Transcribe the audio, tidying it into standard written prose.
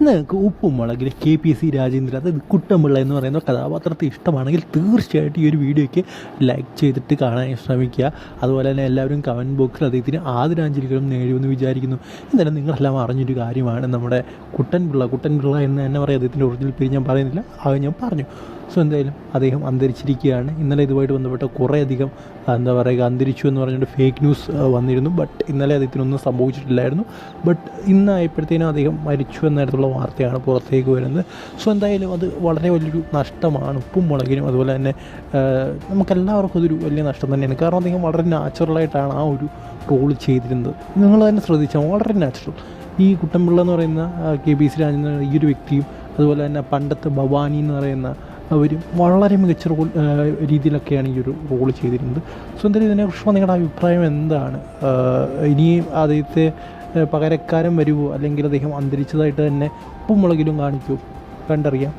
നിങ്ങൾക്ക് ഉപ്പും മുളകിൽ KPC രാജേന്ദ്രൻ, അതായത് കുട്ടൻപിള്ള എന്ന് പറയുന്ന കഥാപാത്രത്തെ ഇഷ്ടമാണെങ്കിൽ തീർച്ചയായിട്ടും ഈ ഒരു വീഡിയോയ്ക്ക് ലൈക്ക് ചെയ്തിട്ട് കാണാൻ ശ്രമിക്കുക. അതുപോലെ തന്നെ എല്ലാവരും കമൻറ്റ് ബോക്സിൽ അദ്ദേഹത്തിന് ആദരാഞ്ജലികളും നേടുമെന്ന് വിചാരിക്കുന്നു. എന്തായാലും നിങ്ങളെല്ലാം അറിഞ്ഞൊരു കാര്യമാണ് നമ്മുടെ കുട്ടൻപിള്ള എന്ന് തന്നെ പറയാം. അദ്ദേഹത്തിൻ്റെ ഒറിജിനൽ പേര് ഞാൻ പറയുന്നില്ല, അത് ഞാൻ പറഞ്ഞു. സോ എന്തായാലും അദ്ദേഹം അന്തരിച്ചിരിക്കുകയാണ്. ഇന്നലെ ഇതുമായിട്ട് ബന്ധപ്പെട്ട കുറേയധികം എന്താ പറയുക അന്തരിച്ചു എന്ന് പറഞ്ഞുകൊണ്ട് ഫേക്ക് ന്യൂസ് വന്നിരുന്നു. ബട്ട് ഇന്നലെ അദ്ദേഹത്തിനൊന്നും സംഭവിച്ചിട്ടില്ലായിരുന്നു. ബട്ട് ഇന്നായപ്പോഴത്തേനും അദ്ദേഹം മരിച്ചു എന്നതിനുള്ള വാർത്തയാണ് പുറത്തേക്ക് വരുന്നത്. സോ എന്തായാലും അത് വളരെ വലിയൊരു നഷ്ടമാണ് ഉപ്പും മുളകിനും. അതുപോലെ തന്നെ നമുക്കെല്ലാവർക്കും അതൊരു വലിയ നഷ്ടം തന്നെയാണ്. കാരണം അദ്ദേഹം വളരെ നാച്ചുറലായിട്ടാണ് ആ ഒരു റോൾ ചെയ്തിരുന്നത്. നിങ്ങൾ തന്നെ ശ്രദ്ധിച്ചാൽ വളരെ നാച്ചുറൽ. ഈ കുട്ടൻപിള്ള എന്ന് പറയുന്ന KPC രാജേന്ദ്രൻ ഈ ഒരു വ്യക്തിയും അതുപോലെ തന്നെ പണ്ടത്തെ ഭവാനി എന്ന് പറയുന്ന അവർ വളരെ മികച്ച രീതിയിലൊക്കെയാണ് ഈ ഒരു റോൾ ചെയ്തിരുന്നത്. സോ എന്തായാലും ഇതിനെക്കുറിച്ച് നിങ്ങളുടെ അഭിപ്രായം എന്താണ്? ഇനിയും അദ്ദേഹത്തെ പകരക്കാരൻ വരുമോ, അല്ലെങ്കിൽ അദ്ദേഹം അന്തരിച്ചതായിട്ട് തന്നെ ഉപ്പും മുളകിലും കാണിക്കുമോ? കണ്ടറിയാം.